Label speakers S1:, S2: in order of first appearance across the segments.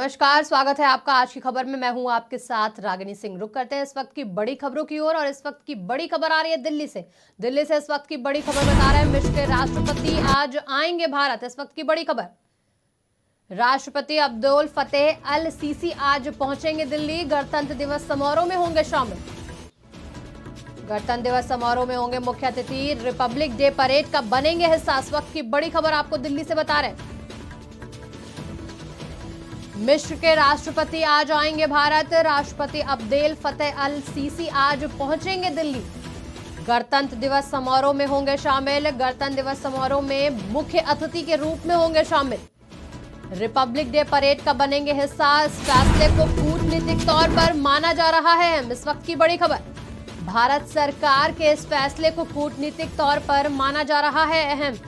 S1: नमस्कार, स्वागत है आपका आज की खबर में। मैं हूं आपके साथ रागिनी सिंह। रुक करते हैं इस वक्त की बड़ी खबरों की ओर और इस वक्त की बड़ी खबर आ रही है दिल्ली से। दिल्ली से इस वक्त की बड़ी खबर बता रहे हैं, मिस्र के राष्ट्रपति आज आएंगे भारत। इस वक्त की बड़ी खबर, राष्ट्रपति अब्दुल फतेह अल सीसी आज पहुंचेंगे दिल्ली। गणतंत्र दिवस समारोह में होंगे शामिल। गणतंत्र दिवस समारोह में होंगे मुख्य अतिथि। रिपब्लिक डे परेड का बनेंगे हिस्सा। इस वक्त की बड़ी खबर आपको दिल्ली से बता रहे हैं, मिस्र के राष्ट्रपति आज आएंगे भारत। राष्ट्रपति अब्देल फतेह अल सीसी आज पहुंचेंगे दिल्ली। गणतंत्र दिवस समारोह में होंगे शामिल। गणतंत्र दिवस समारोह में मुख्य अतिथि के रूप में होंगे शामिल। रिपब्लिक डे परेड का बनेंगे हिस्सा। इस फैसले को कूटनीतिक तौर पर माना जा रहा है अहम। इस वक्त की बड़ी खबर, भारत सरकार के इस फैसले को कूटनीतिक तौर पर माना जा रहा है अहम।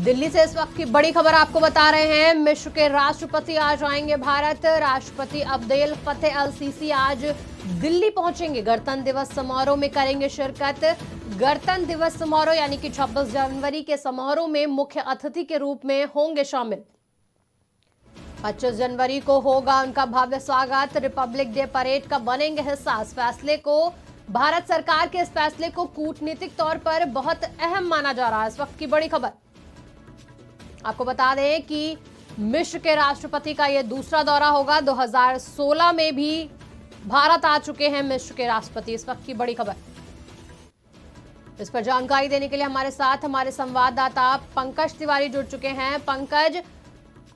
S1: दिल्ली से इस वक्त की बड़ी खबर आपको बता रहे हैं, मिस्र के राष्ट्रपति आज आएंगे भारत। राष्ट्रपति अब्देल फतेह अल सीसी आज दिल्ली पहुंचेंगे। गणतंत्र दिवस समारोह में करेंगे शिरकत। गणतंत्र दिवस समारोह यानी कि 26 जनवरी के समारोह में मुख्य अतिथि के रूप में होंगे शामिल। 25 जनवरी को होगा उनका भव्य स्वागत। रिपब्लिक डे परेड का बनेंगे हिस्सा। इस फैसले को, भारत सरकार के इस फैसले को कूटनीतिक तौर पर बहुत अहम माना जा रहा है। इस वक्त की बड़ी खबर आपको बता दें कि मिस्र के राष्ट्रपति का यह दूसरा दौरा होगा। 2016 में भी भारत आ चुके हैं मिस्र के राष्ट्रपति। इस वक्त की बड़ी खबर, इस पर जानकारी देने के लिए हमारे साथ हमारे संवाददाता पंकज तिवारी जुड़ चुके हैं। पंकज,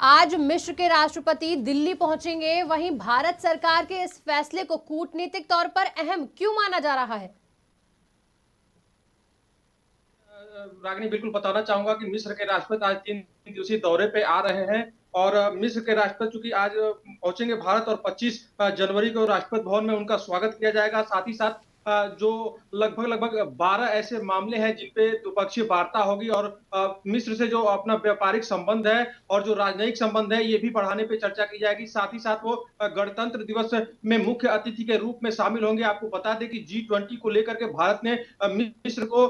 S1: आज मिस्र के राष्ट्रपति दिल्ली पहुंचेंगे, वहीं भारत सरकार के इस फैसले को कूटनीतिक तौर पर अहम क्यों माना जा रहा है?
S2: रागिनी, बिल्कुल बताना चाहूंगा कि मिस्र के राष्ट्रपति आज 3 दिवसीय दौरे पे आ रहे हैं और मिस्र के राष्ट्रपति चूंकि आज पहुंचेंगे भारत और 25 जनवरी को राष्ट्रपति भवन में उनका स्वागत किया जाएगा। साथ ही साथ जो लगभग 12 ऐसे मामले हैं जिन पे द्विपक्षीय वार्ता होगी और मिस्र से जो अपना व्यापारिक संबंध है और जो राजनयिक संबंध है ये भी बढ़ाने पे चर्चा की जाएगी। साथ ही साथ वो गणतंत्र दिवस में मुख्य अतिथि के रूप में शामिल होंगे। आपको बता दें कि G20 को लेकर के भारत ने मिस्र को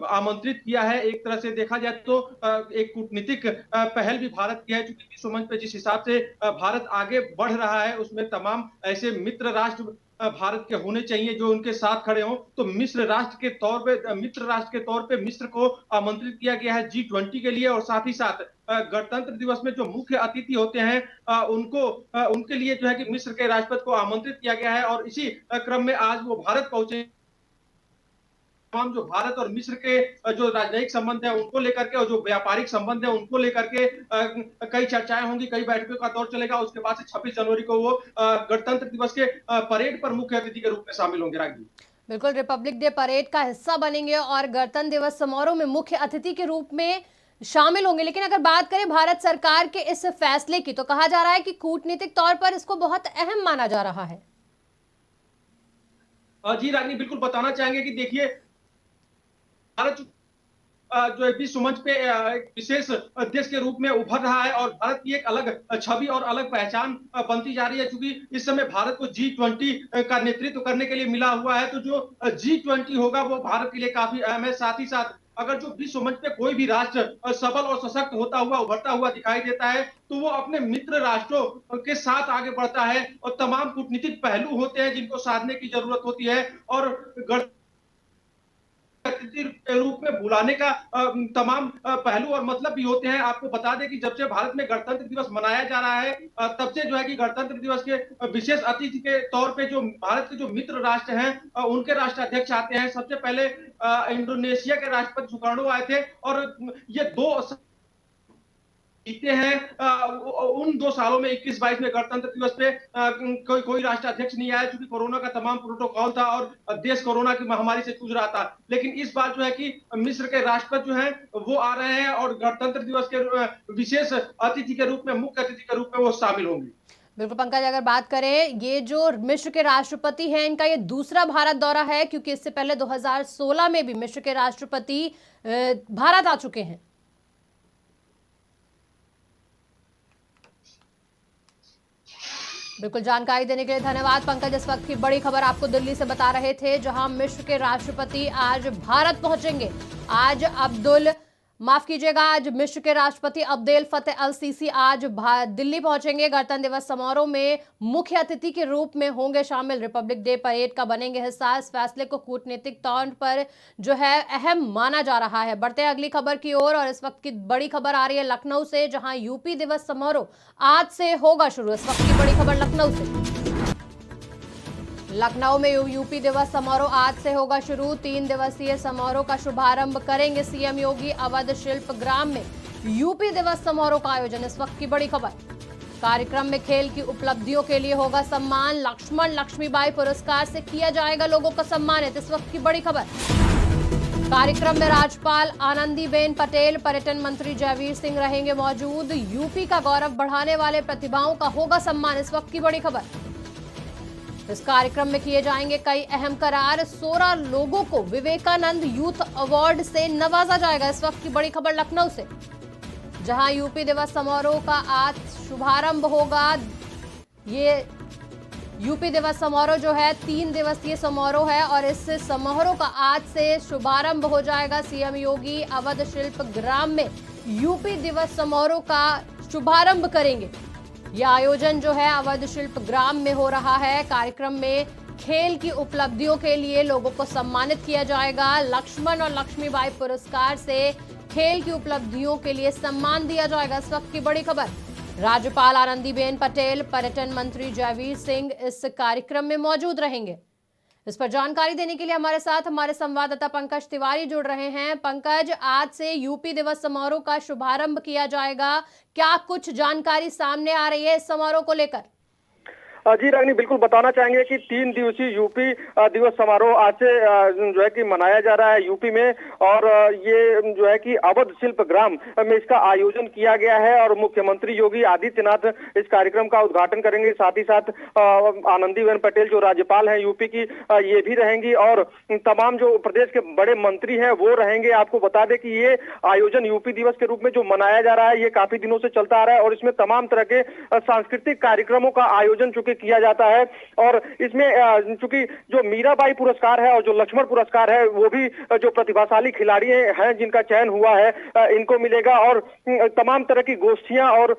S2: आमंत्रित किया है। एक तरह से देखा जाए तो एक कूटनीतिक पहल भी भारत की है, क्योंकि विश्व मंच पे जिस हिसाब से भारत आगे बढ़ रहा है उसमें तमाम ऐसे मित्र राष्ट्र भारत के होने चाहिए जो उनके साथ खड़े हों। तो मिस्र राष्ट्र के तौर पे, मित्र राष्ट्र के तौर पे मिस्र को आमंत्रित किया गया है G20 के लिए। और साथ ही साथ गणतंत्र दिवस में जो मुख्य अतिथि होते हैं उनको उनके लिए जो है कि मिस्र के राष्ट्रपति को आमंत्रित किया गया है और इसी क्रम में आज वो भारत पहुंचे। तमाम जो भारत और मिस्र के जो राजनयिक संबंध है उनको लेकर के और जो व्यापारिक संबंध है उनको लेकर के कई चर्चाएं होंगी, कई बैठकों का दौर चलेगा। उसके बाद से 26 जनवरी को वो गणतंत्र दिवस के परेड पर मुख्य अतिथि के रूप में शामिल होंगे। रागी,
S1: बिल्कुल, रिपब्लिक डे परेड का हिस्सा बनेंगे और गणतंत्र दिवस समारोह में मुख्य अतिथि के रूप में शामिल होंगे। लेकिन अगर बात करें भारत सरकार के इस फैसले की, तो कहा जा रहा है कि कूटनीतिक तौर पर इसको बहुत अहम माना जा रहा है।
S2: जी रागी, बिल्कुल बताना चाहेंगे कि देखिए, भारत जो है विश्व मंच पे एक विशेष देश के रूप में उभर रहा है और भारत की एक अलग छवि और अलग पहचान बनती जा रही है। क्योंकि इस समय भारत को G20 का नेतृत्व करने के लिए मिला हुआ है, तो जो G20 होगा वो भारत के लिए काफी अहम है। साथ ही साथ अगर जो विश्व मंच पे कोई भी राष्ट्र सबल और सशक्त होता हुआ उभरता हुआ दिखाई देता है तो वो अपने मित्र राष्ट्रों के साथ आगे बढ़ता है और तमाम कूटनीतिक पहलू होते हैं जिनको साधने की जरूरत होती है और के रूप में बुलाने का तमाम पहलू और मतलब भी होते हैं। आपको बता दें कि जब से भारत में गणतंत्र दिवस मनाया जा रहा है तब से जो है कि गणतंत्र दिवस के विशेष अतिथि के तौर पे जो भारत के जो मित्र राष्ट्र हैं उनके राष्ट्राध्यक्ष आते हैं। सबसे पहले इंडोनेशिया के राष्ट्रपति सुकार्नो आए थे और ये दो जीते हैं। उन 2 सालों में 21-22 में गणतंत्र दिवस पे कोई राष्ट्राध्यक्ष नहीं आया, क्योंकि कोरोना का तमाम प्रोटोकॉल था और देश कोरोना की महामारी से जूझ रहा था। लेकिन इस बार जो है कि मिस्र के राष्ट्रपति जो हैं वो आ रहे हैं और गणतंत्र दिवस के विशेष अतिथि के रूप में, मुख्य अतिथि के रूप में वो शामिल होंगे।
S1: बिल्कुल पंकज, अगर बात करें, ये जो मिस्र के राष्ट्रपति हैं इनका ये दूसरा भारत दौरा है, क्योंकि इससे पहले 2016 में भी मिस्र के राष्ट्रपति भारत आ चुके हैं। बिल्कुल, जानकारी देने के लिए धन्यवाद पंकज। इस वक्त की बड़ी खबर आपको दिल्ली से बता रहे थे, जहां मिस्र के राष्ट्रपति आज भारत पहुंचेंगे। आज मिस्र के राष्ट्रपति अब्देल फतेह अल सीसी आज दिल्ली पहुंचेंगे। गणतंत्र दिवस समारोह में मुख्य अतिथि के रूप में होंगे शामिल। रिपब्लिक डे परेड का बनेंगे हिस्सा। इस फैसले को कूटनीतिक तौर पर जो है अहम माना जा रहा है। बढ़ते हैं अगली खबर की ओर, और इस वक्त की बड़ी खबर आ रही है लखनऊ से, जहां यूपी दिवस समारोह आज से होगा शुरू। इस वक्त की बड़ी खबर लखनऊ से। लखनऊ में यूपी दिवस समारोह आज से होगा शुरू। 3 दिवसीय समारोह का शुभारंभ करेंगे सीएम योगी। अवध शिल्प ग्राम में यूपी दिवस समारोह का आयोजन। इस वक्त की बड़ी खबर। कार्यक्रम में खेल की उपलब्धियों के लिए होगा सम्मान। लक्ष्मण लक्ष्मीबाई पुरस्कार से किया जाएगा लोगों को सम्मानित। इस वक्त की बड़ी खबर। कार्यक्रम में राज्यपाल आनंदीबेन पटेल, पर्यटन मंत्री जयवीर सिंह रहेंगे मौजूद। यूपी का गौरव बढ़ाने वाले प्रतिभाओं का होगा सम्मान। इस वक्त की बड़ी खबर। इस कार्यक्रम में किए जाएंगे कई अहम करार। 16 लोगों को विवेकानंद यूथ अवार्ड से नवाजा जाएगा। इस वक्त की बड़ी खबर लखनऊ से, जहां यूपी दिवस समारोह का आज शुभारंभ होगा। ये यूपी दिवस समारोह जो है 3 दिवसीय समारोह है, और इस समारोह का आज से शुभारंभ हो जाएगा। सीएम योगी अवध शिल्प ग्राम में यूपी दिवस समारोह का शुभारंभ करेंगे। यह आयोजन जो है अवध शिल्प ग्राम में हो रहा है। कार्यक्रम में खेल की उपलब्धियों के लिए लोगों को सम्मानित किया जाएगा। लक्ष्मण और लक्ष्मीबाई पुरस्कार से खेल की उपलब्धियों के लिए सम्मान दिया जाएगा। इस वक्त की बड़ी खबर। राज्यपाल आनंदीबेन पटेल, पर्यटन मंत्री जयवीर सिंह इस कार्यक्रम में मौजूद रहेंगे। इस पर जानकारी देने के लिए हमारे साथ हमारे संवाददाता पंकज तिवारी जुड़ रहे हैं। पंकज, आज से यूपी दिवस समारोह का शुभारंभ किया जाएगा, क्या कुछ जानकारी सामने आ रही है इस समारोह को लेकर?
S3: जी रागिनी, बिल्कुल बताना चाहेंगे कि 3 दिवसीय यूपी दिवस समारोह आज से जो है कि मनाया जा रहा है यूपी में, और ये जो है कि अवध शिल्प ग्राम में इसका आयोजन किया गया है, और मुख्यमंत्री योगी आदित्यनाथ इस कार्यक्रम का उद्घाटन करेंगे। साथ ही साथ आनंदीबेन पटेल जो राज्यपाल हैं यूपी की, ये भी रहेंगी, और तमाम जो प्रदेश के बड़े मंत्री हैं वो रहेंगे। आपको बता दें कि ये आयोजन यूपी दिवस के रूप में जो मनाया जा रहा है ये काफी दिनों से चलता आ रहा है, और इसमें तमाम तरह के सांस्कृतिक कार्यक्रमों का आयोजन चूंकि किया जाता है। और इसमें चूंकि जो मीराबाई पुरस्कार है और जो लक्ष्मण पुरस्कार है वो भी जो प्रतिभाशाली खिलाड़ी हैं जिनका चयन हुआ है इनको मिलेगा, और तमाम तरह की गोष्ठियां और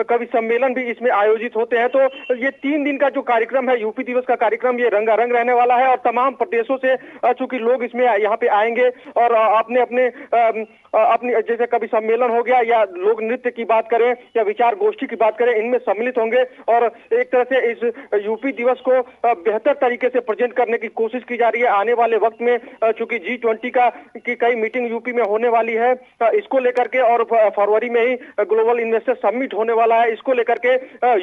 S3: कवि सम्मेलन भी इसमें आयोजित होते हैं। तो ये 3 दिन का जो कार्यक्रम है यूपी दिवस का कार्यक्रम, ये रंगारंग रहने वाला है, और तमाम प्रदेशों से चूंकि लोग इसमें यहाँ पे आएंगे और अपनी जैसे कवि सम्मेलन हो गया या लोक नृत्य की बात करें या विचार गोष्ठी की बात करें, इनमें सम्मिलित होंगे। और एक तरह से इस यूपी दिवस को बेहतर तरीके से प्रेजेंट करने की कोशिश की जा रही है। आने वाले वक्त में चूंकि G20 की कई मीटिंग यूपी में होने वाली है, इसको लेकर के, और फरवरी में ही ग्लोबल इन्वेस्टर समिट होने वाला है, इसको लेकर के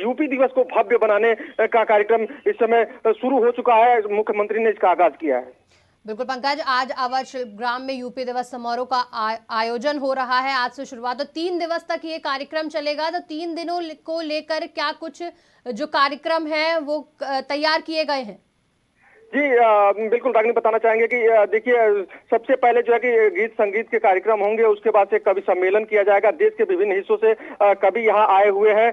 S3: यूपी दिवस को भव्य बनाने का कार्यक्रम इस समय शुरू हो चुका है। मुख्यमंत्री ने इसका आगाज किया है।
S1: बिल्कुल पंकज, आज अवध शिल्प ग्राम में यूपी दिवस समारोह का आयोजन हो रहा है। आज से शुरुआत, तो 3 दिवस तक ये कार्यक्रम चलेगा। तो 3 दिनों को लेकर क्या कुछ जो कार्यक्रम है वो तैयार किए गए हैं?
S3: जी बिल्कुल रागिनी, बताना चाहेंगे कि देखिए, सबसे पहले जो है कि गीत संगीत के कार्यक्रम होंगे, उसके बाद से कवि सम्मेलन किया जाएगा। देश के विभिन्न हिस्सों से कवि यहाँ आए हुए हैं।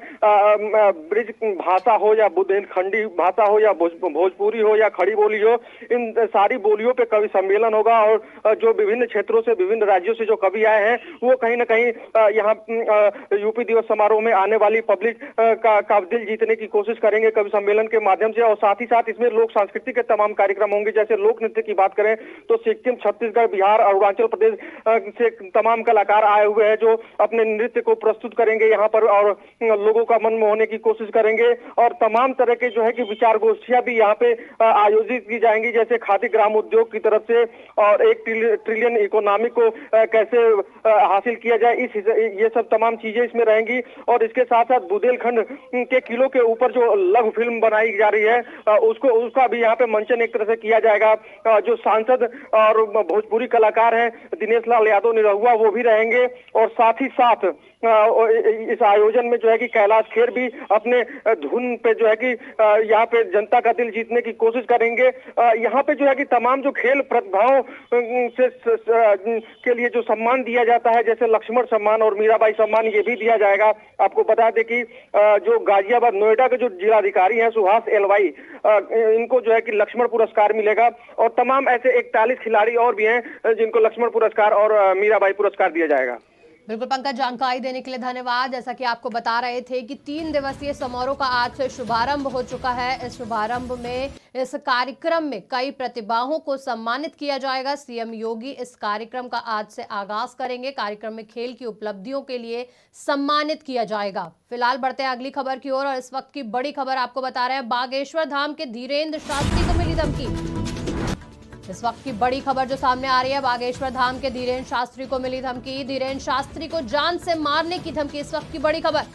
S3: ब्रिज भाषा हो या बुंदेलखंडी भाषा हो या भोजपुरी हो या खड़ी बोली हो, इन सारी बोलियों पे कवि सम्मेलन होगा, और जो विभिन्न क्षेत्रों से, विभिन्न राज्यों से जो कवि आए हैं वो कहीं ना कहीं यहाँ यूपी दिवस समारोह में आने वाली पब्लिक का दिल जीतने की कोशिश करेंगे कवि सम्मेलन के माध्यम से। और साथ ही साथ इसमें लोक सांस्कृतिक के कार्यक्रम होंगे। जैसे लोक नृत्य की बात करें तो सिक्किम, छत्तीसगढ़, बिहार और अरुणाचल प्रदेश से तमाम कलाकार आए हुए हैं जो अपने नृत्य को प्रस्तुत करेंगे यहाँ पर, और लोगों का मन मोहने की कोशिश करेंगे। और तमाम तरह के जो है कि विचार गोष्ठियां भी यहाँ पे आयोजित की जाएंगी, जैसे खादी ग्राम उद्योग की तरफ से, और 1 ट्रिलियन इकोनॉमी को कैसे हासिल किया जाए, ये सब तमाम चीजें इसमें रहेंगी। और इसके साथ साथ बुंदेलखंड के किलों के ऊपर जो लघु फिल्म बनाई जा रही है उसका भी यहाँ पे मंचन एक तरह से किया जाएगा। जो सांसद और भोजपुरी कलाकार हैं दिनेश लाल यादव निरहुआ, वो भी रहेंगे। और साथ ही साथ इस आयोजन में जो है कि कैलाश खेर भी अपने धुन पे जो है कि यहाँ पे जनता का दिल जीतने की कोशिश करेंगे। यहाँ पे जो है कि तमाम जो खेल प्रतिभाओं से के लिए जो सम्मान दिया जाता है, जैसे लक्ष्मण सम्मान और मीराबाई सम्मान, ये भी दिया जाएगा। आपको बता दें कि जो गाजियाबाद नोएडा के जो जिलाधिकारी हैं सुहास एलवाई, इनको जो है कि लक्ष्मण पुरस्कार मिलेगा और तमाम ऐसे 41 खिलाड़ी और भी हैं जिनको लक्ष्मण पुरस्कार और मीराबाई पुरस्कार दिया जाएगा।
S1: बिल्कुल पंकज, जानकारी देने के लिए धन्यवाद। जैसा कि आपको बता रहे थे कि 3 दिवसीय समारोह का आज से शुभारंभ हो चुका है। इस शुभारंभ में, इस कार्यक्रम में कई प्रतिभाओं को सम्मानित किया जाएगा। सीएम योगी इस कार्यक्रम का आज से आगाज करेंगे। कार्यक्रम में खेल की उपलब्धियों के लिए सम्मानित किया जाएगा। फिलहाल बढ़ते हैं अगली खबर की ओर और इस वक्त की बड़ी खबर आपको बता रहे हैं, बागेश्वर धाम के धीरेन्द्र शास्त्री को मिली धमकी। इस वक्त की बड़ी खबर जो सामने आ रही है, बागेश्वर धाम के धीरेन्द्र शास्त्री को मिली धमकी। धीरेन्द्र शास्त्री को जान से मारने की धमकी, इस वक्त की बड़ी खबर।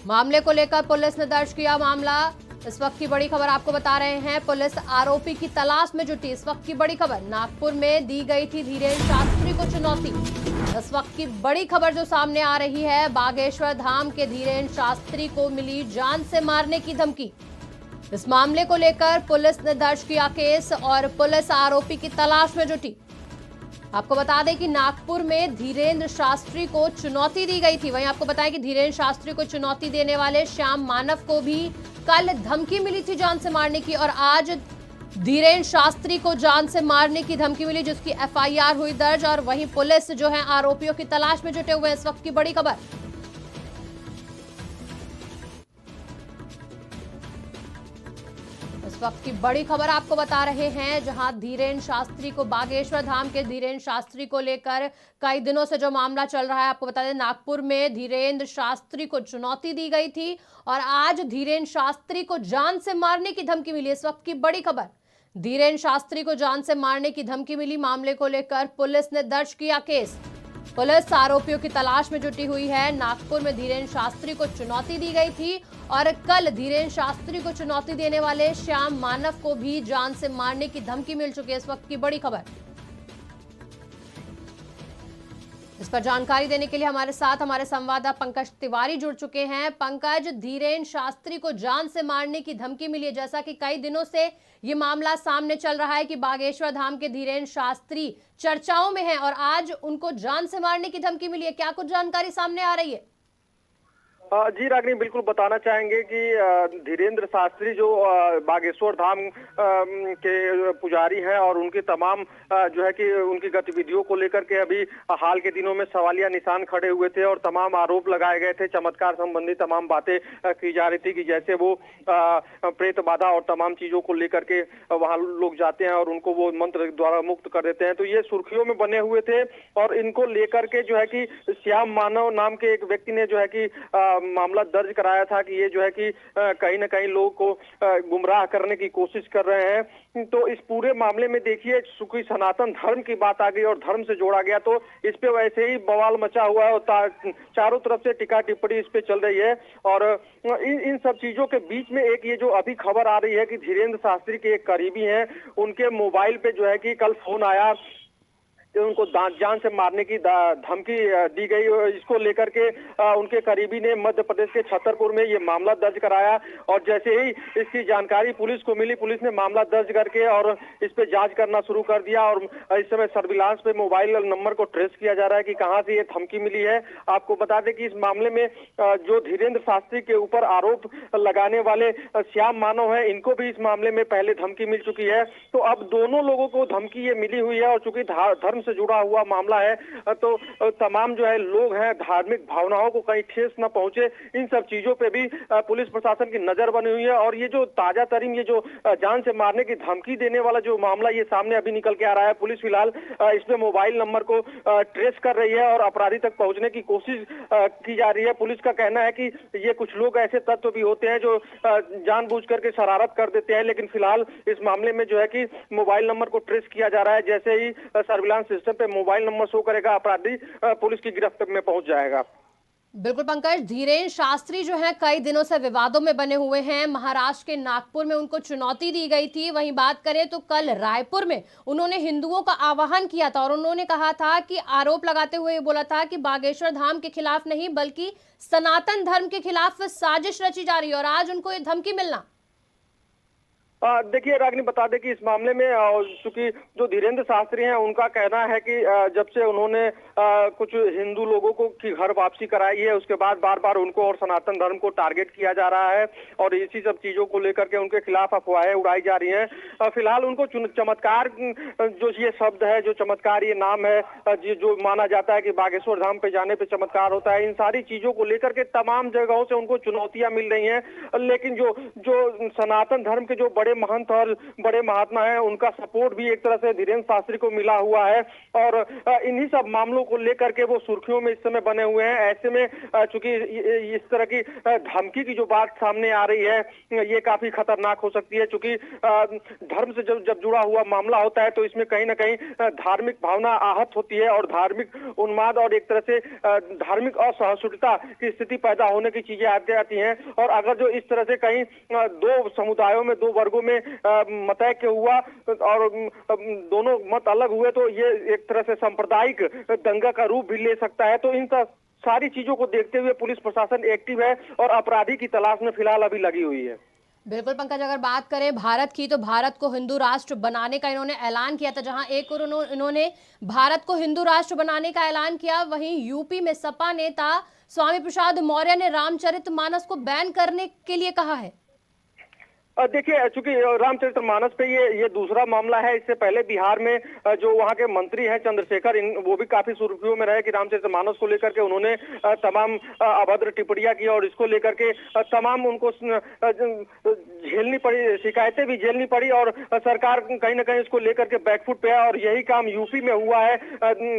S1: मामले को लेकर पुलिस ने दर्ज किया मामला। इस वक्त की बड़ी खबर आपको बता रहे हैं, पुलिस आरोपी की तलाश में जुटी। इस वक्त की बड़ी खबर, नागपुर में दी गई थी धीरेन्द्र शास्त्री को चुनौती। इस वक्त की बड़ी खबर जो सामने आ रही है, बागेश्वर धाम के धीरेन्द्र शास्त्री को मिली जान से मारने की धमकी। इस मामले को लेकर पुलिस ने दर्ज किया केस और पुलिस आरोपी की तलाश में जुटी। आपको बता दें कि नागपुर में धीरेन्द्र शास्त्री को चुनौती दी गई थी। वहीं आपको बताएं कि धीरेन्द्र शास्त्री को चुनौती देने वाले श्याम मानव को भी कल धमकी मिली थी जान से मारने की, और आज धीरेन्द्र शास्त्री को जान से मारने की धमकी मिली, जिसकी एफआईआर हुई दर्ज। और वहीं पुलिस जो है आरोपियों की तलाश में जुटे हुए हैं। इस वक्त की बड़ी खबर। इस वक्त की बड़ी खबर आपको बता रहे हैं, जहां धीरेन्द्र शास्त्री को, बागेश्वर धाम के धीरेन्द्र शास्त्री को लेकर कई दिनों से जो मामला चल रहा है, आपको बता दें नागपुर में धीरेन्द्र शास्त्री को चुनौती दी गई थी और आज धीरेन्द्र शास्त्री को जान से मारने की धमकी मिली। इस वक्त की बड़ी खबर, धीरेन्द्र शास्त्री को जान से मारने की धमकी मिली। मामले को लेकर पुलिस ने दर्ज किया केस। पुलिस आरोपियों की तलाश में जुटी हुई है। नागपुर में धीरेन्द्र शास्त्री को चुनौती दी गई थी और कल धीरेन्द्र शास्त्री को चुनौती देने वाले श्याम मानव को भी जान से मारने की धमकी मिल चुकी है। इस वक्त की बड़ी खबर। इस पर जानकारी देने के लिए हमारे साथ हमारे संवाददाता पंकज तिवारी जुड़ चुके हैं। पंकज, धीरेन्द्र शास्त्री को जान से मारने की धमकी मिली है, जैसा कि कई दिनों से ये मामला सामने चल रहा है कि बागेश्वर धाम के धीरेन्द्र शास्त्री चर्चाओं में हैं और आज उनको जान से मारने की धमकी मिली है। क्या कुछ जानकारी सामने आ रही है?
S3: जी रागिनी, बिल्कुल बताना चाहेंगे कि धीरेन्द्र शास्त्री जो बागेश्वर धाम के पुजारी हैं और उनकी तमाम जो है कि उनकी गतिविधियों को लेकर के अभी हाल के दिनों में सवालिया निशान खड़े हुए थे और तमाम आरोप लगाए गए थे। चमत्कार संबंधी तमाम बातें की जा रही थी कि जैसे वो प्रेत बाधा और तमाम चीजों को लेकर के वहां लोग जाते हैं और उनको वो मंत्र द्वारा मुक्त कर देते हैं, तो ये सुर्खियों में बने हुए थे। और इनको लेकर के जो है कि श्याम मानव नाम के एक व्यक्ति ने जो है कि मामला दर्ज कराया था कि ये जो है कि कहीं ना कहीं लोगों को गुमराह करने की कोशिश कर रहे हैं। तो इस पूरे मामले में देखिए, चूंकि सनातन धर्म की बात आ गई और धर्म से जोड़ा गया, तो इस पे वैसे ही बवाल मचा हुआ है और चारों तरफ से टिक्का टिप्पणी इस पे चल रही है। और इन सब चीजों के बीच में एक ये जो अभी खबर आ रही है कि धीरेन्द्र शास्त्री के एक करीबी हैं, उनके मोबाइल पे जो है कि कल फोन आया, उनको जान से मारने की धमकी दी गई। इसको लेकर के उनके करीबी ने मध्य प्रदेश के छतरपुर में ये मामला दर्ज कराया और जैसे ही इसकी जानकारी पुलिस को मिली, पुलिस ने मामला दर्ज करके और इस पे जांच करना शुरू कर दिया। और इस समय सर्विलांस पे मोबाइल नंबर को ट्रेस किया जा रहा है कि कहां से ये धमकी मिली है। आपको बता दें कि इस मामले में जो धीरेन्द्र शास्त्री के ऊपर आरोप लगाने वाले श्याम मानव है, इनको भी इस मामले में पहले धमकी मिल चुकी है। तो अब दोनों लोगों को धमकी ये मिली हुई है और चूंकि धर्म से जुड़ा हुआ मामला है, तो तमाम जो है लोग हैं, धार्मिक भावनाओं को कहीं ठेस न पहुंचे, इन सब चीजों पे भी पुलिस प्रशासन की नजर बनी हुई है। और ये जो ताजा तरीन, ये जो जान से मारने की धमकी देने वाला जो मामला ये सामने अभी निकल के आ रहा है, पुलिस फिलहाल इसमें मोबाइल नंबर को ट्रेस कर रही है और अपराधी तक पहुंचने की कोशिश की जा रही है। पुलिस का कहना है कि ये कुछ लोग ऐसे तत्व भी होते हैं जो जानबूझ करके शरारत कर देते हैं, लेकिन फिलहाल इस मामले में जो है कि मोबाइल नंबर को ट्रेस किया जा रहा है। जैसे ही सर्विलांस सिस्टम पे मोबाइल नंबर शो करेगा, अपराधी पुलिस की गिरफ्त में पहुंच जाएगा।
S1: बिल्कुल पंकज, धीरेन्द्र शास्त्री जो हैं कई दिनों से विवादों में बने हुए हैं। महाराष्ट्र के नागपुर में उनको चुनौती दी गई थी। वहीं बात करें तो कल रायपुर में उन्होंने हिंदुओं का आह्वान किया था और उन्होंने कहा था कि आरोप लगाते हुए बोला था कि बागेश्वर धाम के खिलाफ नहीं बल्कि सनातन धर्म के खिलाफ साजिश रची जा रही है और आज उनको ये धमकी मिलना।
S3: देखिए रागिनी, बता दें कि इस मामले में चूंकि जो धीरेन्द्र शास्त्री हैं उनका कहना है कि जब से उन्होंने कुछ हिंदू लोगों को की घर वापसी कराई है उसके बाद बार बार उनको और सनातन धर्म को टारगेट किया जा रहा है और इसी सब चीजों को लेकर के उनके खिलाफ अफवाहें उड़ाई जा रही हैं। फिलहाल उनको चमत्कार जो ये शब्द है, जो चमत्कार ये नाम है, जो माना जाता है कि बागेश्वर धाम पे जाने पे चमत्कार होता है, इन सारी चीजों को लेकर के तमाम जगहों से उनको चुनौतियां मिल रही हैं। लेकिन जो सनातन धर्म के जो बड़े महंत और बड़े महात्मा हैं उनका सपोर्ट भी एक तरह से धीरेन्द्र शास्त्री को मिला हुआ है और इन्हीं सब मामलों को लेकर के वो सुर्खियों में इस समय बने हुए हैं। ऐसे में चूंकि इस तरह की धमकी की जो बात सामने आ रही है ये काफी खतरनाक हो सकती है, चूंकि धर्म से जब जुड़ा हुआ मामला होता है तो इसमें कहीं ना कहीं धार्मिक भावना आहत होती है और धार्मिक उन्माद और एक तरह से धार्मिक असहिष्णुता की स्थिति पैदा होने की चीजें आती हैं। और अगर जो इस तरह से कहीं दो समुदायों में, दो वर्गों में मतैक्य हुआ और दोनों मत अलग हुए तो ये एक तरह से सांप्रदायिक दंगा का रूप भी ले सकता है। तो इन सारी चीजों को देखते हुए पुलिस प्रशासन एक्टिव है और अपराधी की तलाश में फिलहाल अभी लगी हुई है।
S1: बिल्कुल पंकज, अगर बात करें भारत की तो भारत को हिंदू राष्ट्र बनाने का इन्होंने ऐलान किया था। जहां एक और इन्होंने भारत को हिंदू राष्ट्र बनाने का ऐलान किया, वहीं यूपी में सपा नेता स्वामी प्रसाद मौर्य ने रामचरितमानस को बैन करने के लिए कहा है।
S3: देखिए, चूंकि रामचरितमानस पे ये दूसरा मामला है। इससे पहले बिहार में जो वहाँ के मंत्री हैं चंद्रशेखर, वो भी काफी सुर्खियों में रहे कि रामचरितमानस को लेकर के उन्होंने तमाम अभद्र टिप्पणियां की और इसको लेकर के तमाम उनको झेलनी पड़ी, शिकायतें भी झेलनी पड़ी और सरकार कहीं ना कहीं इसको लेकर के बैकफुट पे है। और यही काम यूपी में हुआ है।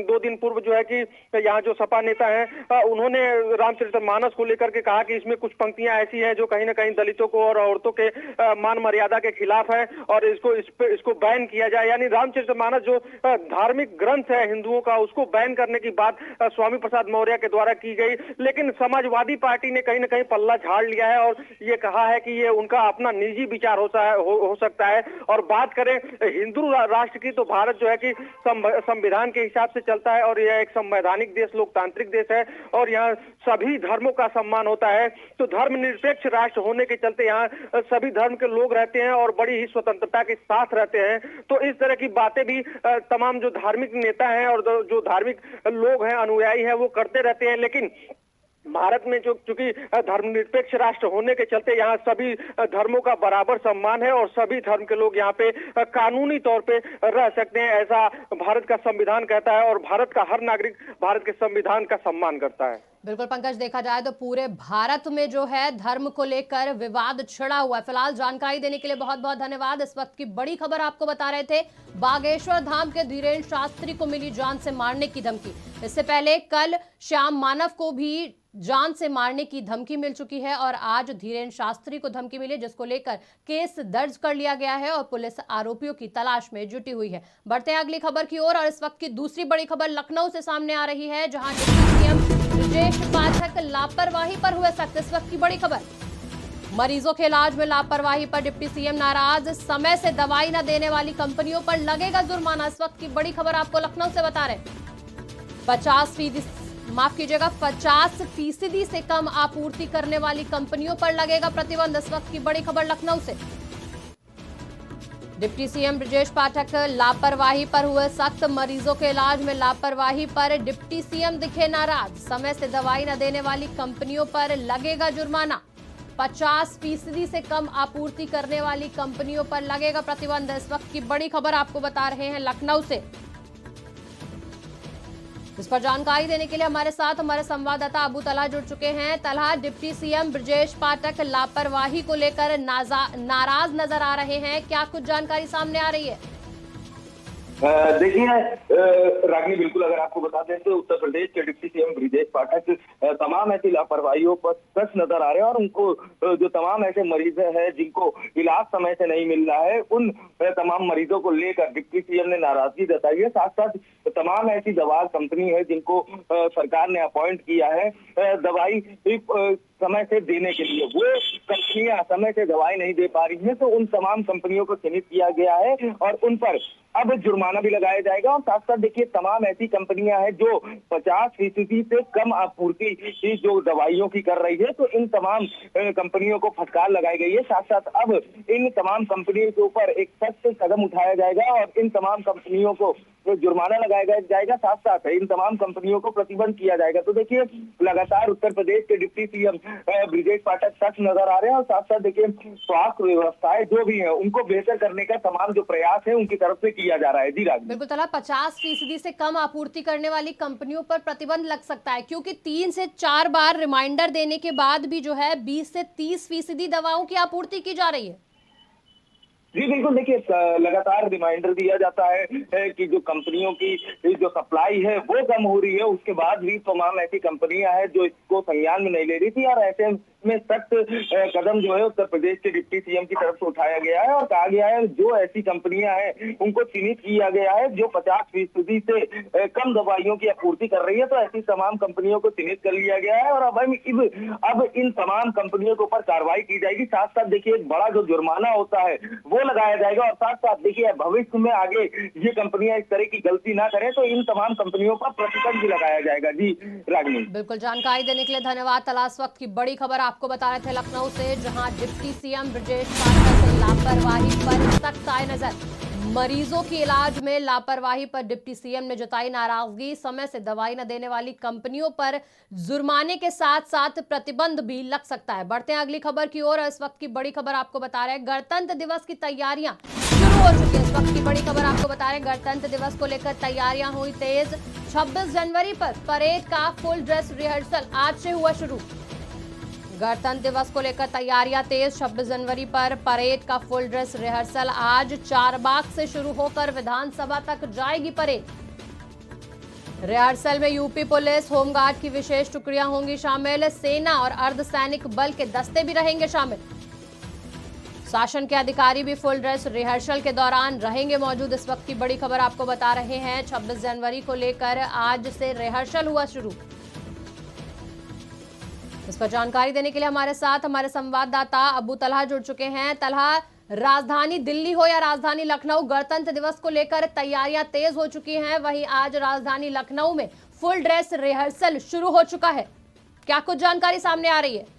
S3: 2 दिन पूर्व जो है कि यहाँ जो सपा नेता है उन्होंने रामचरितमानस को लेकर के कहा कि इसमें कुछ पंक्तियां ऐसी हैं जो कहीं ना कहीं दलितों को और औरतों के मान मर्यादा के खिलाफ है और इसको बैन किया जाए। यानी रामचरितमानस जो धार्मिक ग्रंथ है हिंदुओं का, उसको बैन करने की बात स्वामी प्रसाद मौर्य के द्वारा की गई। लेकिन समाजवादी पार्टी ने कहीं ना कहीं पल्ला झाड़ लिया है और ये कहा है कि ये उनका अपना निजी विचार हो सकता है। और बात करें हिंदू राष्ट्र की तो भारत जो है कि संविधान के हिसाब से चलता है और यह एक संवैधानिक देश, लोकतांत्रिक देश है और यहाँ सभी धर्मों का सम्मान होता है। तो धर्मनिरपेक्ष राष्ट्र होने के चलते यहाँ सभी धर्म के लोग रहते हैं और बड़ी ही स्वतंत्रता के साथ रहते हैं। तो इस तरह की बातें भी तमाम जो धार्मिक नेता हैं और जो धार्मिक लोग हैं, अनुयायी हैं, वो करते रहते हैं। लेकिन भारत में जो चूंकि धर्मनिरपेक्ष राष्ट्र होने के चलते यहाँ सभी धर्मों का बराबर सम्मान है और सभी धर्म के लोग यहाँ पे कानूनी तौर पे रह सकते हैं, ऐसा भारत का संविधान कहता है और भारत का हर नागरिक भारत के संविधान का सम्मान करता है।
S1: बिल्कुल पंकज, देखा जाए तो पूरे भारत में जो है धर्म को लेकर विवाद छिड़ा हुआ है। फिलहाल जानकारी देने के लिए बहुत बहुत धन्यवाद। इस वक्त की बड़ी खबर आपको बता रहे थे, बागेश्वर धाम के धीरेन्द्र शास्त्री को मिली जान से मारने की धमकी। इससे पहले कल श्याम मानव को भी जान से मारने की धमकी मिल चुकी है और आज धीरेन्द्र शास्त्री को धमकी मिली, जिसको लेकर केस दर्ज कर लिया गया है और पुलिस आरोपियों की तलाश में जुटी हुई है। बढ़ते हैं अगली खबर की ओर और इस वक्त की दूसरी बड़ी खबर लखनऊ से सामने आ रही है, जहां डिप्टी सीएम ब्रजेश पाठक लापरवाही पर हुए सख्त। इस वक्त की बड़ी खबर, मरीजों के इलाज में लापरवाही पर डिप्टी सीएम नाराज, समय से दवाई न देने वाली कंपनियों पर लगेगा जुर्माना। इस वक्त की बड़ी खबर आपको लखनऊ से बता रहे, 50% से कम आपूर्ति करने वाली कंपनियों पर लगेगा प्रतिबंध। इस वक्त की बड़ी खबर लखनऊ से, डिप्टी सीएम ब्रजेश पाठक लापरवाही पर हुए सख्त, मरीजों के इलाज में लापरवाही पर डिप्टी सीएम दिखे नाराज, समय से दवाई न देने वाली कंपनियों पर लगेगा जुर्माना। 50% से कम आपूर्ति करने वाली कंपनियों पर लगेगा प्रतिबंध। इस वक्त की बड़ी खबर आपको बता रहे हैं लखनऊ से। इस पर जानकारी देने के लिए हमारे साथ हमारे संवाददाता अबू तलहा जुड़ चुके हैं। तलहा, डिप्टी सीएम ब्रजेश पाठक लापरवाही को लेकर नाराज नजर आ रहे हैं, क्या कुछ जानकारी सामने आ रही है?
S4: देखिए रागिनी, बिल्कुल अगर आपको बता दें तो उत्तर प्रदेश के डिप्टी सीएम ब्रिजेश पाठक तमाम ऐसी लापरवाहियों पर सच नजर आ रहे हैं और उनको जो तमाम ऐसे मरीज हैं जिनको इलाज समय से नहीं मिल रहा है, उन तमाम मरीजों को लेकर डिप्टी सीएम ने नाराजगी जताई है। साथ साथ तमाम ऐसी दवा कंपनी है जिनको सरकार ने अपॉइंट किया है दवाई समय से देने के लिए, वो कंपनियां समय से दवाई नहीं दे पा रही हैं, तो उन तमाम कंपनियों को चिन्हित किया गया है और उन पर अब जुर्माना भी लगाया जाएगा। और साथ साथ देखिए तमाम ऐसी कंपनियां हैं जो 50% से कम आपूर्ति जो दवाइयों की कर रही है, तो इन तमाम कंपनियों को फटकार लगाई गई है। साथ साथ अब इन तमाम कंपनियों के ऊपर एक सख्त कदम उठाया जाएगा और इन तमाम कंपनियों को जुर्माना लगाया जाएगा। साथ साथ इन तमाम कंपनियों को प्रतिबंध किया जाएगा। तो देखिए लगातार उत्तर प्रदेश के डिप्टी सीएम ब्रिजेश पाठक सख्त नजर आ रहे हैं और साथ साथ देखिए स्वास्थ्य व्यवस्थाएं जो भी है उनको बेहतर करने का तमाम जो प्रयास है उनकी तरफ से किया जा रहा है। जी राज,
S1: बिल्कुल तला, 50% से कम आपूर्ति करने वाली कंपनियों पर प्रतिबंध लग सकता है, क्योंकि 3 से 4 बार रिमाइंडर देने के बाद भी जो है 20 से 30% दवाओं की आपूर्ति की जा रही है।
S4: जी बिल्कुल, देखिए लगातार रिमाइंडर दिया जाता है कि जो कंपनियों की जो सप्लाई है वो कम हो रही है, उसके बाद भी तमाम ऐसी कंपनियां हैं जो इसको संज्ञान में नहीं ले रही थी और ऐसे में सख्त कदम जो है उत्तर प्रदेश के डिप्टी सीएम की तरफ से उठाया गया है और कहा गया है जो ऐसी कंपनियां हैं उनको चिन्हित किया गया है जो 50% से कम दवाइयों की आपूर्ति कर रही है, तो ऐसी तमाम कंपनियों को चिन्हित कर लिया गया है और अब इन तमाम कंपनियों के ऊपर कार्रवाई की जाएगी। साथ साथ देखिए एक बड़ा जो जुर्माना होता है वो लगाया जाएगा और साथ साथ देखिए भविष्य में आगे ये कंपनियां इस तरह की गलती ना करें तो इन तमाम कंपनियों पर प्रतिबंध भी लगाया जाएगा। जी रागिनी,
S1: बिल्कुल जानकारी देने के लिए धन्यवाद तला। इस वक्त की बड़ी खबर आपको बता रहे थे लखनऊ से, जहां डिप्टी सीएम ब्रिजेश पाठक लापरवाही पर सख्त आए नजर। मरीजों की इलाज में लापरवाही पर डिप्टी सीएम ने जताई नाराजगी। समय से दवाई न देने वाली कंपनियों पर जुर्माने के साथ साथ प्रतिबंध भी लग सकता है। बढ़ते हैं अगली खबर की ओर। इस वक्त की बड़ी खबर आपको बता रहे हैं गणतंत्र दिवस की तैयारियां शुरू हो चुकी है। इस वक्त की बड़ी खबर आपको बता रहे हैं गणतंत्र दिवस को लेकर तैयारियां हुई तेज। 26 जनवरी पर परेड का फुल ड्रेस रिहर्सल आज से हुआ शुरू। गणतंत्र दिवस को लेकर तैयारियां तेज। 26 जनवरी पर परेड का फुल ड्रेस रिहर्सल आज चारबाग से शुरू होकर विधानसभा तक जाएगी परेड। रिहर्सल में यूपी पुलिस, होमगार्ड की विशेष टुकड़ियां होंगी शामिल। सेना और अर्धसैनिक बल के दस्ते भी रहेंगे शामिल। शासन के अधिकारी भी फुल ड्रेस रिहर्सल के दौरान रहेंगे मौजूद। इस वक्त की बड़ी खबर आपको बता रहे हैं 26 जनवरी को लेकर आज से रिहर्सल हुआ शुरू। इस पर जानकारी देने के लिए हमारे साथ हमारे संवाददाता अबू तलहा जुड़ चुके हैं। तलहा, राजधानी दिल्ली हो या राजधानी लखनऊ, गणतंत्र दिवस को लेकर तैयारियां तेज हो चुकी हैं। वहीं आज राजधानी लखनऊ में फुल ड्रेस रिहर्सल शुरू हो चुका है। क्या कुछ जानकारी सामने आ रही है?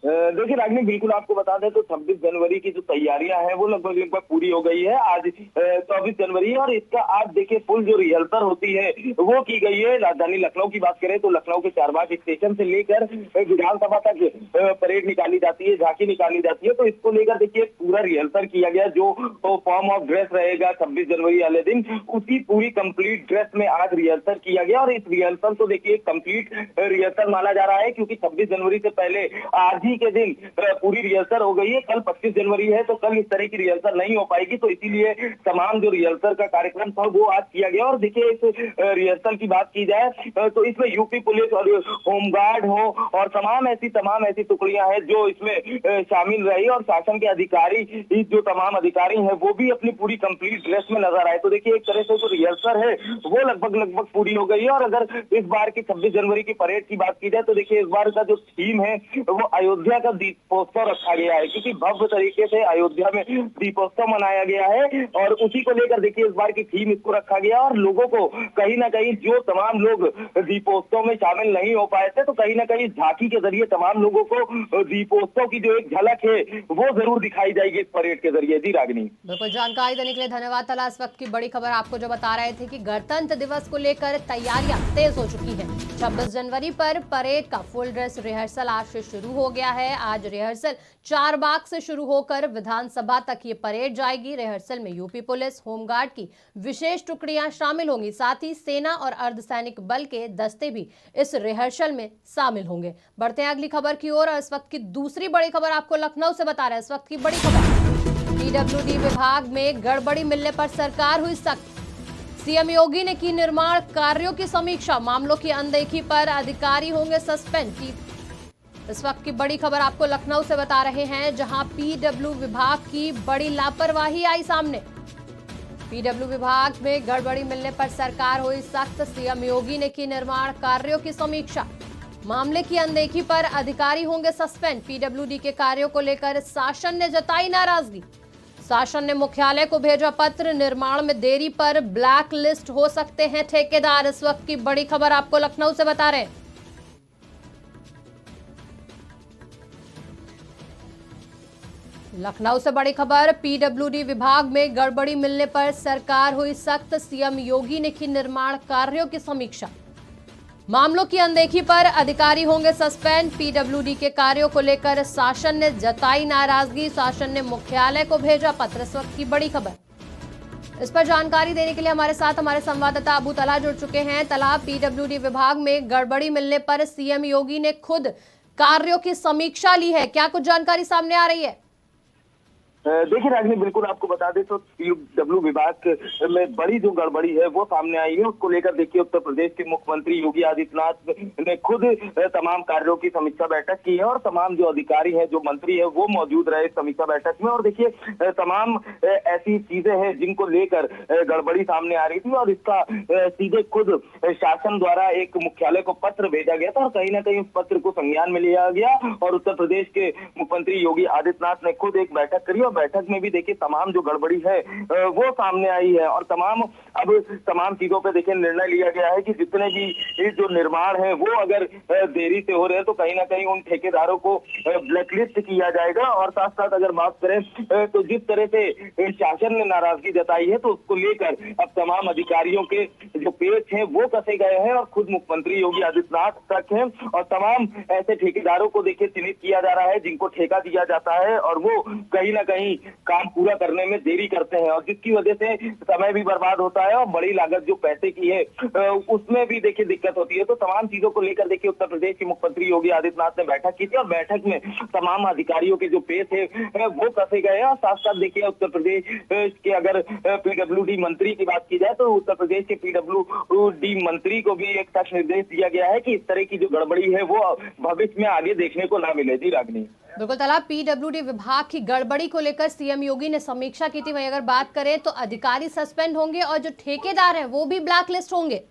S4: देखिए रागिनी, बिल्कुल आपको बता दें तो 26 जनवरी की जो तैयारियां हैं वो लगभग पूरी हो गई है। आज 24 जनवरी है और इसका आज देखिए फुल जो रिहर्सल होती है वो की गई है। राजधानी लखनऊ की बात करें तो लखनऊ के चारबाग स्टेशन से लेकर विधानसभा तक परेड निकाली जाती है, झांकी निकाली जाती है, तो इसको लेकर देखिए पूरा रिहर्सल किया गया। जो फॉर्म ऑफ ड्रेस रहेगा 26 जनवरी वाले दिन, उसी पूरी कंप्लीट ड्रेस में आज रिहर्सल किया गया और इस रिहर्सल को देखिए कंप्लीट रिहर्सल माना जा रहा है क्योंकि 26 जनवरी से पहले आज ही के दिन पूरी रिहर्सल हो गई है। कल 25 जनवरी है तो कल इस तरह की रिहर्सल नहीं हो पाएगी, तो इसीलिए तमाम जो रिहर्सल का कार्यक्रम था वो आज किया गया। और देखिए इस रिहर्सल की बात की जाए तो इसमें यूपी पुलिस और होमगार्ड हो और तमाम ऐसी टुकड़ियां हैं जो इसमें शामिल रही और शासन के अधिकारी जो तमाम अधिकारी हैं वो भी अपनी पूरी कंप्लीट ड्रेस में नजर आए। तो देखिए एक तरह से जो रिहर्सल है वो लगभग पूरी हो गई है। और अगर इस बार की 26 जनवरी की परेड की बात की जाए तो देखिए इस बार का जो थीम है वो अयोध्या का दीपोत्सव रखा गया है क्योंकि भव्य तरीके से अयोध्या में दीपोत्सव मनाया गया है और उसी को लेकर देखिए इस बार की थीम इसको रखा गया। और लोगों को कहीं ना कहीं जो तमाम लोग दीपोत्सव में शामिल नहीं हो पाए थे तो कहीं ना कहीं झांकी के जरिए तमाम लोगों को दीपोत्सव की जो एक झलक है वो जरूर दिखाई जाएगी इस परेड के जरिए। जी रागिनी,
S1: बिल्कुल जानकारी देने के लिए धन्यवाद तला। इस वक्त की बड़ी खबर आपको जो बता रहे थे कि गणतंत्र दिवस को लेकर तैयारियां तेज हो चुकी है। 26 जनवरी पर परेड का फुल ड्रेस रिहर्सल आज से शुरू हो गया है। आज रिहर्सल चारबाग से शुरू होकर विधानसभा तक ये परेड जाएगी। रिहर्सल में यूपी पुलिस, होमगार्ड की विशेष टुकड़ियां शामिल होंगी, साथ ही सेना और अर्धसैनिक बल के दस्ते भी इस रिहर्सल में शामिल होंगे। बढ़ते हैं अगली खबर की ओर। इस वक्त की दूसरी बड़ी खबर आपको लखनऊ से बता रहे हैं। इस वक्त की बड़ी खबर पीडब्ल्यूडी विभाग में गड़बड़ी मिलने पर सरकार हुई सख्त। सीएम योगी ने की निर्माण कार्यों की समीक्षा, मामलों की अनदेखी पर अधिकारी होंगे सस्पेंड। इस वक्त की बड़ी खबर आपको लखनऊ से बता रहे हैं, जहां पीडब्ल्यू विभाग की बड़ी लापरवाही आई सामने। पीडब्ल्यू विभाग में गड़बड़ी मिलने पर सरकार हुई सख्त। सीएम योगी ने की निर्माण कार्यों की समीक्षा, मामले की अनदेखी पर अधिकारी होंगे सस्पेंड। पीडब्ल्यूडी के कार्यों को लेकर शासन ने जताई नाराजगी। शासन ने मुख्यालय को भेजा पत्र, निर्माण में देरी पर ब्लैक लिस्ट हो सकते हैं ठेकेदार। इस वक्त की बड़ी खबर आपको लखनऊ से बता रहे हैं। लखनऊ से बड़ी खबर, पीडब्ल्यूडी विभाग में गड़बड़ी मिलने पर सरकार हुई सख्त। सीएम योगी ने की निर्माण कार्यों की समीक्षा, मामलों की अनदेखी पर अधिकारी होंगे सस्पेंड। पीडब्ल्यूडी के कार्यों को लेकर शासन ने जताई नाराजगी। शासन ने मुख्यालय को भेजा पत्र। इस वक्त की बड़ी खबर, इस पर जानकारी देने के लिए हमारे साथ हमारे संवाददाता अबू तला जुड़ चुके हैं। तला, पीडब्ल्यूडी विभाग में गड़बड़ी मिलने पर सीएम योगी ने खुद कार्यों की समीक्षा ली है, क्या कुछ जानकारी सामने आ रही है?
S4: देखिए रागिनी, बिल्कुल आपको बता दें तो पीडब्ल्यू विभाग में बड़ी जो गड़बड़ी है वो सामने आई है। उसको लेकर देखिए उत्तर प्रदेश के मुख्यमंत्री योगी आदित्यनाथ ने खुद तमाम कार्यों की समीक्षा बैठक की है और तमाम जो अधिकारी हैं, जो मंत्री है, वो मौजूद रहे समीक्षा बैठक में। और देखिए तमाम ऐसी चीजें हैं जिनको लेकर गड़बड़ी सामने आ रही थी और इसका सीधे खुद शासन द्वारा एक मुख्यालय को पत्र भेजा गया था और कहीं ना कहीं उस पत्र को संज्ञान में लिया गया और उत्तर प्रदेश के मुख्यमंत्री योगी आदित्यनाथ ने खुद एक बैठक करी और बैठक में भी देखिए तमाम जो गड़बड़ी है वो सामने आई है और तमाम चीजों पे देखिए निर्णय लिया गया है कि जितने भी जो निर्माण है वो अगर देरी से हो रहे हैं तो कहीं ना कहीं उन ठेकेदारों को ब्लैकलिस्ट किया जाएगा। और साथ साथ अगर बात करें तो जिस तरह से शासन ने नाराजगी जताई है तो उसको लेकर अब तमाम अधिकारियों के जो पेच हैं वो कसे गए हैं और खुद मुख्यमंत्री योगी आदित्यनाथ तक हैं और तमाम ऐसे ठेकेदारों को देखिए चिन्हित किया जा रहा है जिनको ठेका दिया जाता है और वो कहीं ना कहीं काम पूरा करने में देरी करते हैं और जिसकी वजह से समय भी बर्बाद होता है और बड़ी लागत जो पैसे की है उसमें भी देखिए दिक्कत होती है। तो तमाम चीजों को लेकर देखिए उत्तर प्रदेश के मुख्यमंत्री योगी आदित्यनाथ ने बैठक की थी और बैठक में तमाम अधिकारियों के जो पेच है वो कसे गए हैं और साथ साथ देखिए उत्तर प्रदेश के अगर पीडब्ल्यूडी मंत्री की बात की जाए तो उत्तर प्रदेश के पीडब्ल्यूडी मंत्री को भी एक सख्त निर्देश दिया गया है कि इस तरह की जो गड़बड़ी है वो भविष्य में आगे देखने को ना मिले। जी रागिनी,
S1: बिल्कुल तला, पीडब्ल्यूडी विभाग की गड़बड़ी को लेकर सीएम योगी ने समीक्षा की थी। वहीं अगर बात करें तो अधिकारी सस्पेंड होंगे और जो ठेकेदार हैं वो भी ब्लैक लिस्ट होंगे।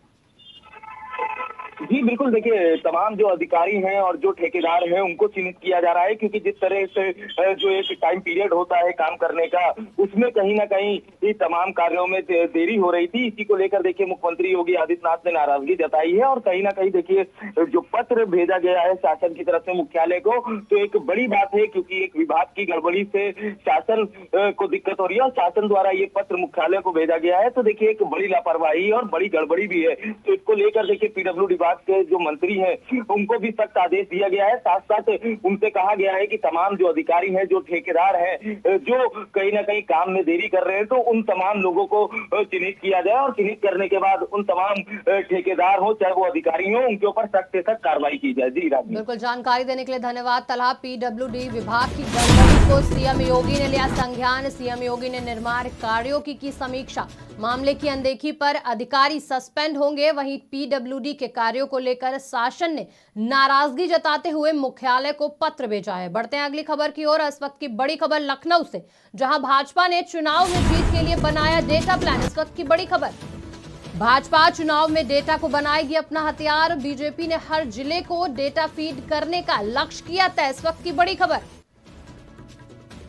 S4: जी बिल्कुल, देखिए तमाम जो अधिकारी हैं और जो ठेकेदार हैं उनको चिन्हित किया जा रहा है क्योंकि जिस तरह से जो एक टाइम पीरियड होता है काम करने का उसमें कहीं ना कहीं तमाम कार्यों में देरी हो रही थी। इसी को लेकर देखिए मुख्यमंत्री योगी आदित्यनाथ ने नाराजगी जताई है और कहीं ना कहीं देखिए जो पत्र भेजा गया है शासन की तरफ से मुख्यालय को तो एक बड़ी बात है क्योंकि एक विभाग की गड़बड़ी से शासन को दिक्कत हो रही है और शासन द्वारा ये पत्र मुख्यालय को भेजा गया है तो देखिए एक बड़ी लापरवाही और बड़ी गड़बड़ी भी है। तो इसको लेकर देखिए पीडब्ल्यू विभाग के जो मंत्री हैं उनको भी सख्त आदेश दिया गया है। साथ साथ उनसे कहा गया है कि तमाम जो अधिकारी हैं, जो ठेकेदार हैं, जो कहीं ना कहीं काम में देरी कर रहे हैं तो उन तमाम लोगों को चिन्हित किया जाए और चिन्हित करने के बाद उन तमाम ठेकेदार हो चाहे वो अधिकारी हो उनके ऊपर सख्त से सख्त कार्रवाई की जाए। जी राजनीति,
S1: बिल्कुल जानकारी देने के लिए धन्यवाद तला। पीडब्ल्यूडी विभाग की गड़बड़ी को सीएम योगी ने लिया संज्ञान। सीएम योगी ने निर्माण कार्यों की समीक्षा, मामले की अनदेखी पर अधिकारी सस्पेंड होंगे। वहीं पीडब्ल्यूडी के कार्यों को लेकर शासन ने नाराजगी जताते हुए मुख्यालय को पत्र भेजा है। बढ़ते हैं अगली खबर की ओर। इस वक्त की बड़ी खबर लखनऊ से, जहां भाजपा ने चुनाव में जीत के लिए बनाया डेटा प्लान। इस वक्त की बड़ी खबर, भाजपा चुनाव में डेटा को बनाएगी अपना हथियार। बीजेपी ने हर जिले को डेटा फीड करने का लक्ष्य किया तय। इस वक्त की बड़ी खबर,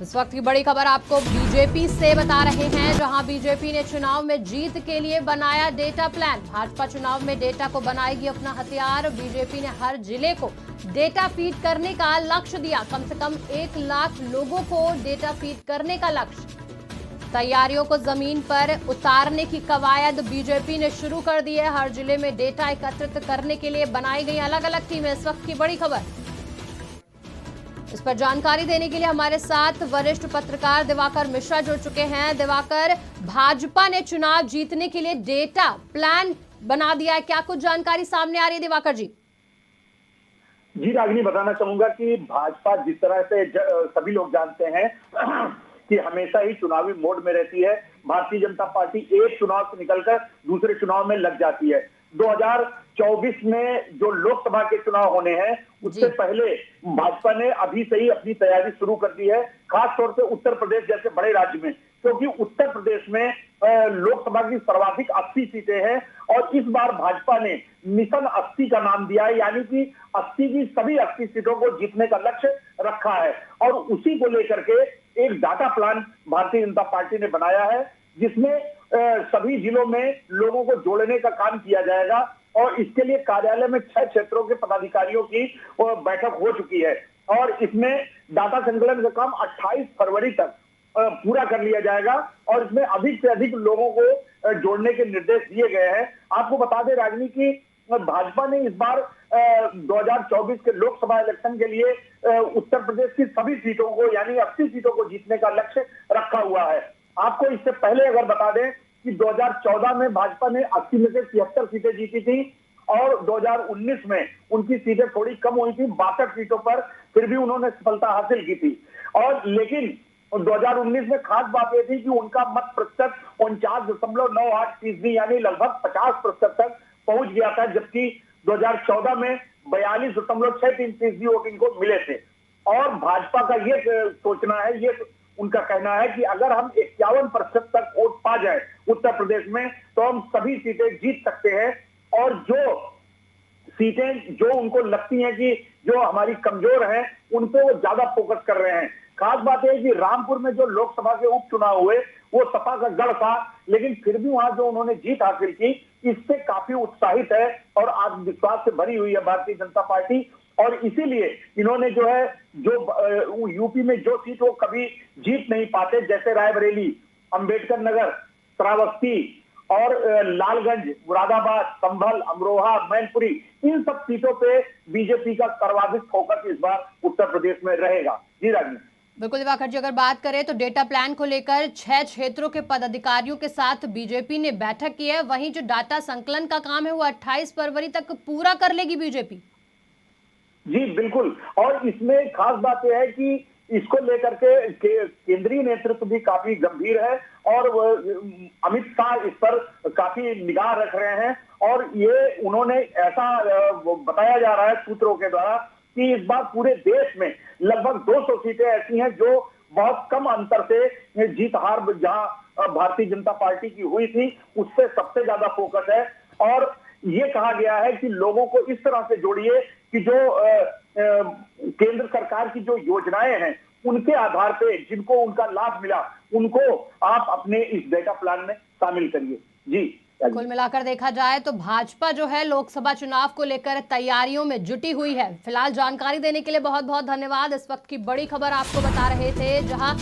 S1: इस वक्त की बड़ी खबर आपको बीजेपी से बता रहे हैं, जहां बीजेपी ने चुनाव में जीत के लिए बनाया डेटा प्लान। भाजपा चुनाव में डेटा को बनाएगी अपना हथियार। बीजेपी ने हर जिले को डेटा फीड करने का लक्ष्य दिया। कम से कम 1 लाख लोगों को डेटा फीड करने का लक्ष्य। तैयारियों को जमीन पर उतारने की कवायद बीजेपी ने शुरू कर दी है। हर जिले में डेटा एकत्रित करने के लिए बनाई गई अलग अलग टीमें। इस वक्त की बड़ी खबर, इस पर जानकारी देने के लिए हमारे साथ वरिष्ठ पत्रकार दिवाकर मिश्रा जुड़ चुके हैं। दिवाकर, भाजपा ने चुनाव जीतने के लिए डेटा प्लान बना दिया है, क्या कुछ जानकारी सामने आ रही है दिवाकर जी?
S5: जी रागिनी, बताना चाहूंगा कि भाजपा जिस तरह से सभी लोग जानते हैं कि हमेशा ही चुनावी मोड में रहती है। भारतीय जनता पार्टी एक चुनाव से निकलकर दूसरे चुनाव में लग जाती है। 2024 में जो लोकसभा के चुनाव होने हैं, उससे पहले भाजपा ने अभी से ही अपनी तैयारी शुरू कर दी है, खास तौर से उत्तर प्रदेश जैसे बड़े राज्य में, क्योंकि उत्तर प्रदेश में लोकसभा की सर्वाधिक 80 सीटें हैं और इस बार भाजपा ने मिशन 80 का नाम दिया है, यानी कि 80 की सभी 80 सीटों को जीतने का लक्ष्य रखा है। और उसी को लेकर के एक data plan Bharatiya Janata party ने बनाया है, जिसमें सभी जिलों में लोगों को जोड़ने का काम किया जाएगा और इसके लिए कार्यालय में 6 क्षेत्रों के पदाधिकारियों की बैठक हो चुकी है और इसमें डाटा संकलन का काम 28 फरवरी तक पूरा कर लिया जाएगा और इसमें अधिक से अधिक लोगों को जोड़ने के निर्देश दिए गए हैं। आपको बता दें रागिनी की भाजपा ने इस बार 2024 के लोकसभा इलेक्शन के लिए उत्तर प्रदेश की सभी सीटों को यानी 80 सीटों को जीतने का लक्ष्य रखा हुआ है। आपको इससे पहले अगर बता दें कि 2014 में भाजपा ने 80 में से 73 सीटें जीती थी और 2019 में उनकी सीटें थोड़ी कम हुई थी 62 सीटों पर, फिर भी उन्होंने सफलता हासिल की थी। और लेकिन 2019 में खास बात यह थी कि उनका मत प्रतिशत 49.98% यानी लगभग 50% तक पहुंच गया था, जबकि 2014 में 42.63% वोट इनको मिले थे। और भाजपा का ये सोचना है, ये उनका कहना है कि अगर हम 51% तक वोट पा जाए उत्तर प्रदेश में तो हम सभी सीटें जीत सकते हैं। और जो सीटें जो उनको लगती हैं कि जो हमारी कमजोर हैं, उन पे वो ज्यादा फोकस कर रहे हैं। खास बात है कि रामपुर में जो लोकसभा के उपचुनाव हुए वो सपा का गढ़ था, लेकिन फिर भी वहां जो उन्होंने जीत हासिल की, इससे काफी उत्साहित है और आत्मविश्वास से भरी हुई है भारतीय जनता पार्टी। और इसीलिए इन्होंने जो है जो यूपी में जो सीट वो कभी जीत नहीं पाते, जैसे रायबरेली, अंबेडकर नगर, श्रावस्ती और लालगंज, मुरादाबाद, संभल, अमरोहा, मैनपुरी, इन सब सीटों पे बीजेपी का सर्वाधिक फोकस इस बार उत्तर प्रदेश में रहेगा। जी राजनी।
S1: बिल्कुल दिवाकर जी, अगर बात करें तो डेटा प्लान को लेकर 6 क्षेत्रों के पदाधिकारियों के साथ बीजेपी ने बैठक की है। वहीं जो डाटा संकलन का काम है वो 28 फरवरी तक पूरा कर लेगी बीजेपी।
S5: जी बिल्कुल, और इसमें खास बात यह है कि इसको लेकर के केंद्रीय नेतृत्व भी काफी गंभीर है और अमित शाह इस पर काफी निगाह रख रहे हैं। और ये उन्होंने ऐसा बताया जा रहा है सूत्रों के द्वारा कि इस बार पूरे देश में लगभग 200 सीटें ऐसी हैं जो बहुत कम अंतर से जीत हार जहां भारतीय जनता पार्टी की हुई थी, उस पर सबसे ज्यादा फोकस है। और ये कहा गया है कि लोगों को इस तरह से जोड़िए कि जो केंद्र सरकार की जो योजनाएं हैं उनके आधार पे जिनको उनका लाभ मिला, उनको आप अपने इस डेटा प्लान में शामिल करिए। जी,
S1: कुल मिलाकर देखा जाए तो भाजपा जो है लोकसभा चुनाव को लेकर तैयारियों में जुटी हुई है। फिलहाल जानकारी देने के लिए बहुत बहुत धन्यवाद। इस वक्त की बड़ी खबर आपको बता रहे थे, जहां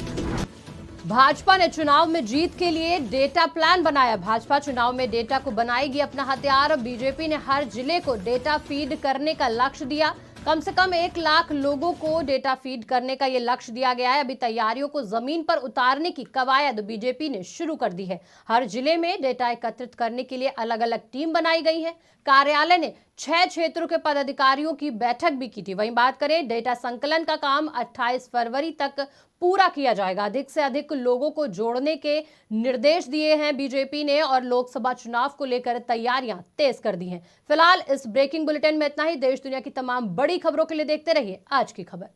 S1: भाजपा ने चुनाव में जीत के लिए डेटा प्लान बनाया। भाजपा चुनाव में डेटा को बनाएगी अपना हथियार। बीजेपी ने हर जिले को डेटा फीड करने का लक्ष्य दिया। कम से कम 1 लाख लोगों को डेटा फीड करने का ये लक्ष्य दिया गया है। अभी तैयारियों को जमीन पर उतारने की कवायद बीजेपी ने शुरू कर दी है। हर जिले में डेटा एकत्रित करने के लिए अलग अलग टीम बनाई गई है। कार्यालय ने 6 क्षेत्रों के पदाधिकारियों की बैठक भी की थी। वहीं बात करें डेटा संकलन का काम 28 फरवरी तक पूरा किया जाएगा। अधिक से अधिक लोगों को जोड़ने के निर्देश दिए हैं बीजेपी ने और लोकसभा चुनाव को लेकर तैयारियां तेज कर दी हैं। फिलहाल इस ब्रेकिंग बुलेटिन में इतना ही। देश दुनिया की तमाम बड़ी खबरों के लिए देखते रहिए आज की खबर।